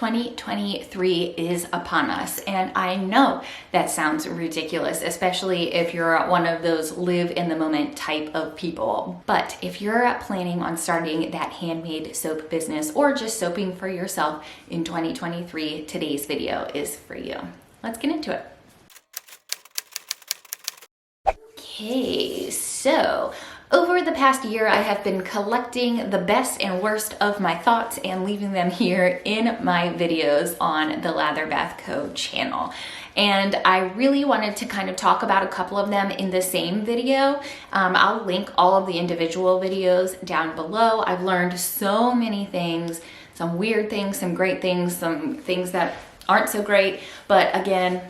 2023 is upon us, and I know that sounds ridiculous, especially if you're one of those live in the moment type of people. But if you're planning on starting that handmade soap business or just soaping for yourself in 2023, today's video is for you. Let's get into it. Okay, so over the past year, I have been collecting the best and worst of my thoughts and leaving them here in my videos on the Lather Bath Co. channel. And I really wanted to kind of talk about a couple of them in the same video. I'll link all of the individual videos down below. I've learned so many things, some weird things, some great things, some things that aren't so great, but again,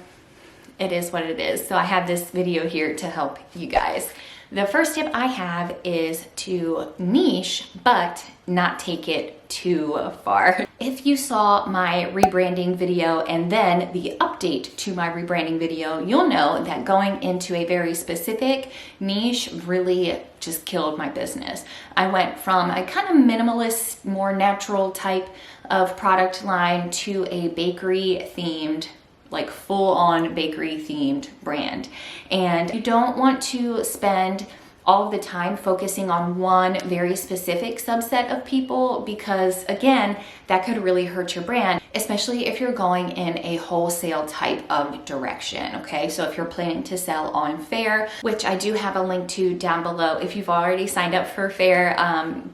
it is what it is. So I have this video here to help you guys. The first tip I have is to niche, but not take it too far. If you saw my rebranding video and then the update to my rebranding video, you'll know that going into a very specific niche really just killed my business. I went from a kind of minimalist, more natural type of product line to a bakery themed, like full-on bakery themed brand. And you don't want to spend all of the time focusing on one very specific subset of people, because again, that could really hurt your brand, especially if you're going in a wholesale type of direction. Okay, so if you're planning to sell on Fair, which I do have a link to down below. If you've already signed up for Fair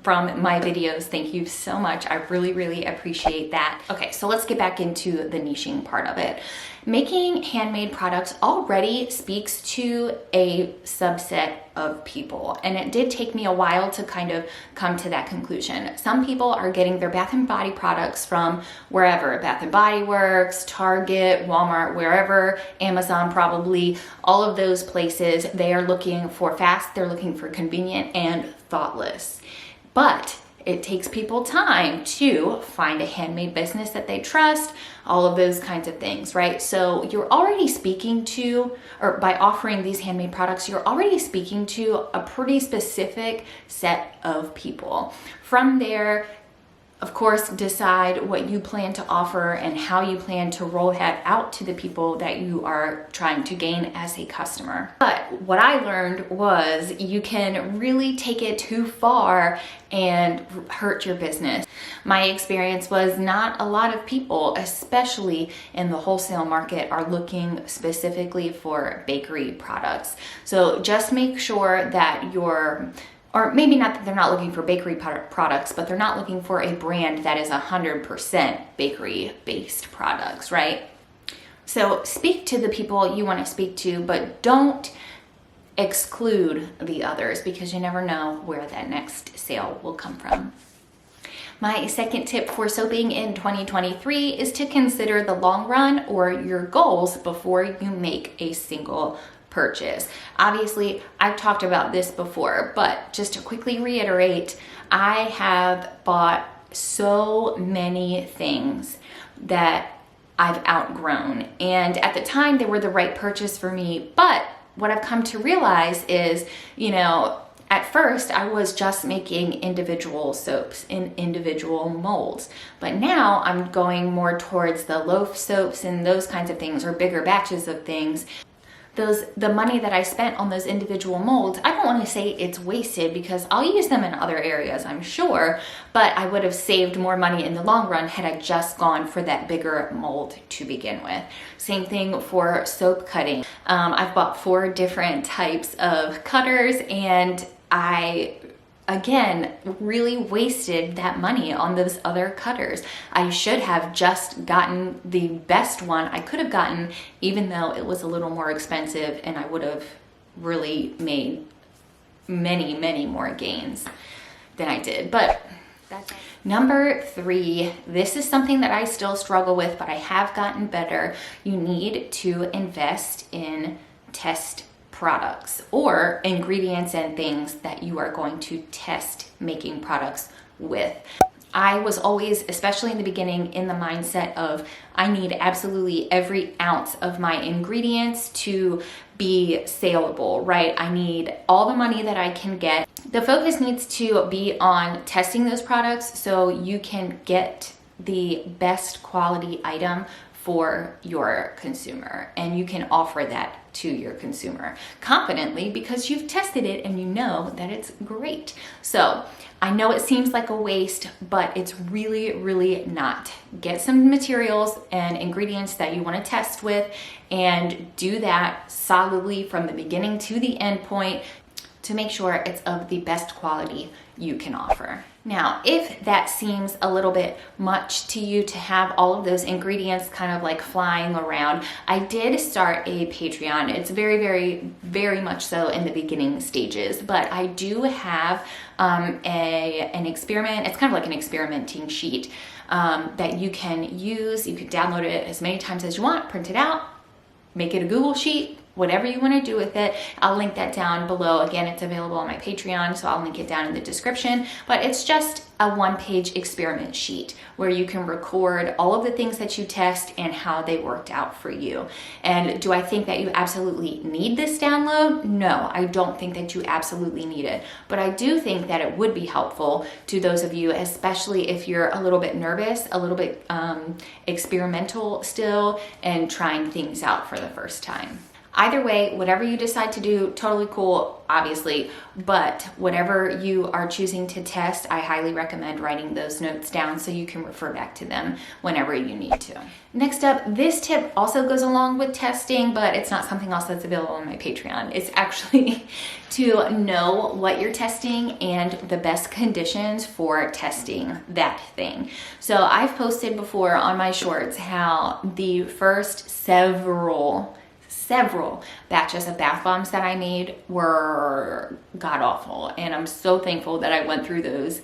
from my videos, thank you so much. I really appreciate that. Okay, so let's get back into the niching part of it. Making handmade products already speaks to a subset of people, and it did take me a while to kind of come to that conclusion. Some people are getting their Bath and Body products from wherever, Bath and Body Works, Target, Walmart, wherever, Amazon probably, all of those places. They are looking for fast, they're looking for convenient and thoughtless. But it takes people time to find a handmade business that they trust, all of those kinds of things, right? So you're already speaking to, or by offering these handmade products, you're already speaking to a pretty specific set of people. From there, of course, decide what you plan to offer and how you plan to roll that out to the people that you are trying to gain as a customer. But what I learned was you can really take it too far and hurt your business. My experience was not a lot of people, especially in the wholesale market, are looking specifically for bakery products. So just make sure that or maybe not that they're not looking for bakery products, but they're not looking for a brand that is 100% bakery-based products, right? So speak to the people you want to speak to, but don't exclude the others, because you never know where that next sale will come from. My second tip for soaping in 2023 is to consider the long run or your goals before you make a single purchase. Obviously, I've talked about this before, but just to quickly reiterate, I have bought so many things that I've outgrown. And at the time, they were the right purchase for me. But what I've come to realize is, at first, I was just making individual soaps in individual molds, but now I'm going more towards the loaf soaps and those kinds of things, or bigger batches of things. The money that I spent on those individual molds, I don't want to say it's wasted, because I'll use them in other areas, I'm sure, but I would have saved more money in the long run had I just gone for that bigger mold to begin with. Same thing for soap cutting. I've bought 4 different types of cutters, and I again really wasted that money on those other cutters. I should have just gotten the best one I could have gotten, even though it was a little more expensive, and I would have really made many more gains than I did. But that's number 3. This is something that I still struggle with, but I have gotten better. You need to invest in test products or ingredients and things that you are going to test making products with. I was always, especially in the beginning, in the mindset of I need absolutely every ounce of my ingredients to be saleable, right? I need all the money that I can get. The focus needs to be on testing those products so you can get the best quality item for your consumer, and you can offer that to your consumer confidently because you've tested it and you know that it's great. So I know it seems like a waste, but it's really, really not. Get some materials and ingredients that you want to test with and do that solidly from the beginning to the end point to make sure it's of the best quality you can offer. Now, if that seems a little bit much to you to have all of those ingredients kind of like flying around, I did start a Patreon. It's very, very, very much so in the beginning stages, but I do have an experiment. It's kind of like an experimenting sheet that you can use. You can download it as many times as you want, print it out, make it a Google sheet, whatever you want to do with it. I'll link that down below. Again, it's available on my Patreon, so I'll link it down in the description. But it's just a one-page experiment sheet where you can record all of the things that you test and how they worked out for you. And do I think that you absolutely need this download? No, I don't think that you absolutely need it. But I do think that it would be helpful to those of you, especially if you're a little bit nervous, a little bit experimental still, and trying things out for the first time. Either way, whatever you decide to do, totally cool, obviously, but whatever you are choosing to test, I highly recommend writing those notes down so you can refer back to them whenever you need to. Next up, this tip also goes along with testing, but it's not something else that's available on my Patreon. It's actually to know what you're testing and the best conditions for testing that thing. So I've posted before on my shorts how the first several batches of bath bombs that I made were god awful, and I'm so thankful that I went through those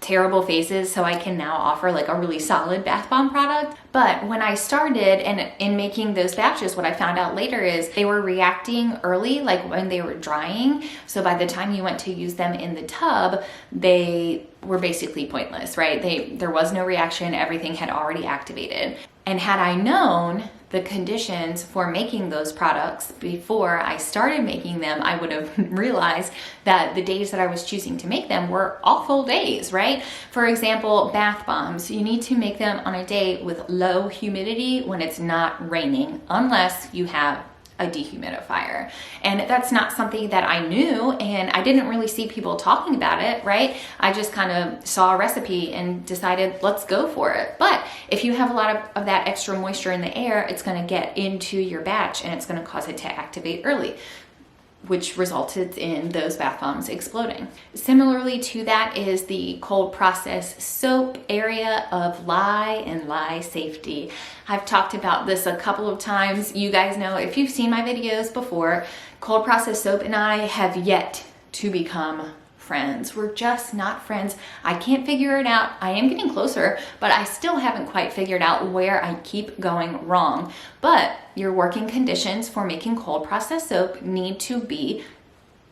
terrible phases so I can now offer like a really solid bath bomb product. But when I started and in making those batches, what I found out later is they were reacting early, like when they were drying. So by the time you went to use them in the tub, they were basically pointless, right? There was no reaction, everything had already activated. And had I known the conditions for making those products before I started making them, I would have realized that the days that I was choosing to make them were awful days, right? For example, bath bombs, you need to make them on a day with low humidity when it's not raining, unless you have a dehumidifier. And that's not something that I knew, and I didn't really see people talking about it, right? I just kind of saw a recipe and decided, let's go for it. But if you have a lot of that extra moisture in the air, it's gonna get into your batch and it's gonna cause it to activate early, which resulted in those bath bombs exploding. Similarly to that is the cold process soap area of lye and lye safety. I've talked about this a couple of times. You guys know, if you've seen my videos before, cold process soap and I have yet to become friends. We're just not friends. I can't figure it out. I am getting closer, but I still haven't quite figured out where I keep going wrong. But your working conditions for making cold process soap need to be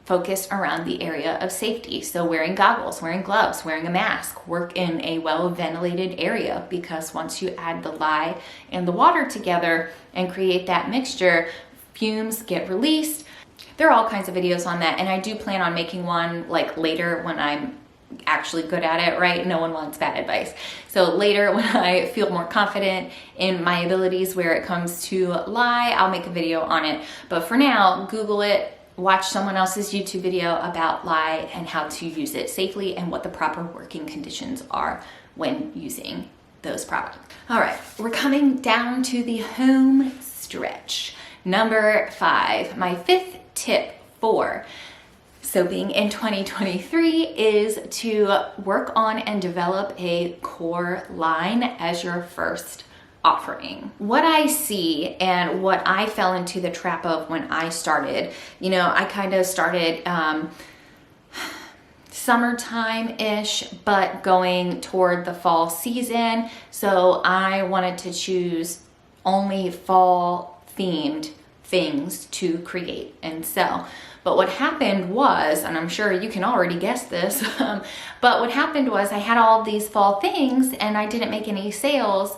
focused around the area of safety. So wearing goggles, wearing gloves, wearing a mask, work in a well-ventilated area, because once you add the lye and the water together and create that mixture, fumes get released. There are all kinds of videos on that, and I do plan on making one like later when I'm actually good at it, right? No one wants bad advice. So later when I feel more confident in my abilities where it comes to lye, I'll make a video on it. But for now, Google it, watch someone else's YouTube video about lye and how to use it safely and what the proper working conditions are when using those products. All right, we're coming down to the home stretch. Number 5, my 5th tip for soaping in 2023 is to work on and develop a core line as your first offering. What I see and what I fell into the trap of when I started, you know, I kind of started summertime-ish, but going toward the fall season. So I wanted to choose only fall themed things to create and sell. But what happened was, and I'm sure you can already guess this, but what happened was I had all these fall things and I didn't make any sales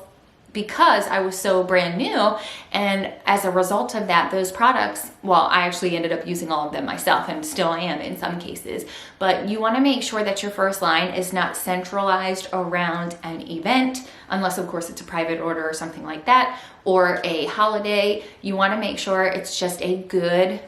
because I was so brand new. And as a result of that, those products, well, I actually ended up using all of them myself and still am in some cases. But you want to make sure that your first line is not centralized around an event, unless of course it's a private order or something like that, or a holiday. You want to make sure it's just a good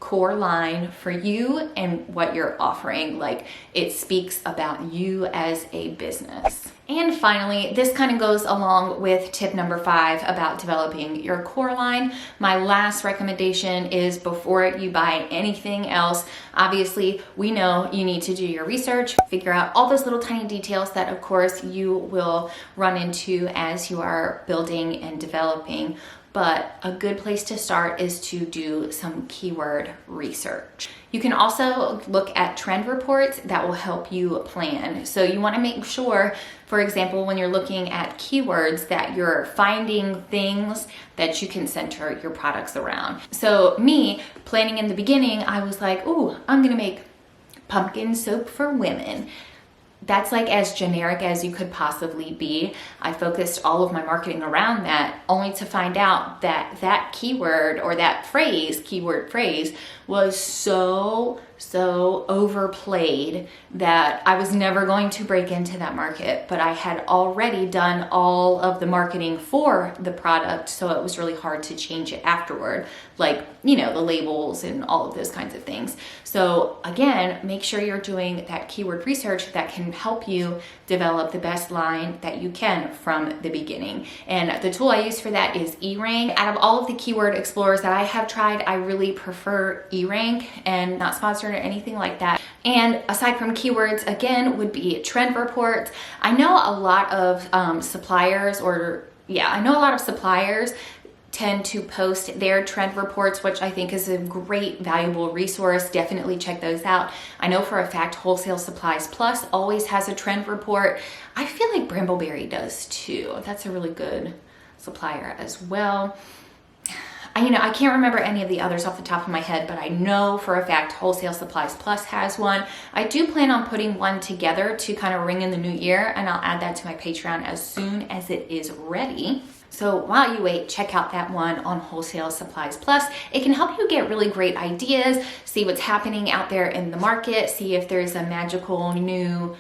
core line for you and what you're offering. Like, it speaks about you as a business. And finally, this kind of goes along with tip number 5 about developing your core line. My last recommendation is, before you buy anything else, obviously we know you need to do your research, figure out all those little tiny details that of course you will run into as you are building and developing. But a good place to start is to do some keyword research. You can also look at trend reports that will help you plan. So you want to make sure, for example, when you're looking at keywords, that you're finding things that you can center your products around. So me, planning in the beginning, I was like, ooh, I'm gonna make pumpkin soap for women. That's like as generic as you could possibly be. I focused all of my marketing around that, only to find out that that keyword, or that phrase, keyword phrase, was so overplayed that I was never going to break into that market. But I had already done all of the marketing for the product, so it was really hard to change it afterward, like, you know, the labels and all of those kinds of things. So again, make sure you're doing that keyword research that can help you develop the best line that you can from the beginning. And the tool I use for that is eRank. Out of all of the keyword explorers that I have tried, I really prefer eRank, and not sponsored or anything like that. And aside from keywords, again, would be trend reports. I know a lot of suppliers tend to post their trend reports, which I think is a great, valuable resource. Definitely check those out. I know for a fact Wholesale Supplies Plus always has a trend report. I feel like Brambleberry does too. That's a really good supplier as well. I can't remember any of the others off the top of my head, but I know for a fact Wholesale Supplies Plus has one. I do plan on putting one together to kind of ring in the new year, and I'll add that to my Patreon as soon as it is ready. So while you wait, check out that one on Wholesale Supplies Plus. It can help you get really great ideas, see what's happening out there in the market, see if there's a magical new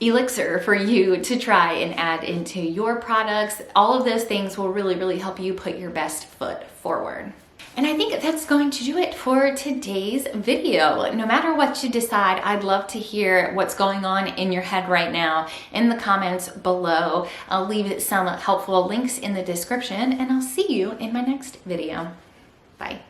elixir for you to try and add into your products. All of those things will really help you put your best foot forward. And I think that's going to do it for today's video. No matter what you decide, I'd love to hear what's going on in your head right now in the comments below. I'll leave some helpful links in the description, and I'll see you in my next video. Bye.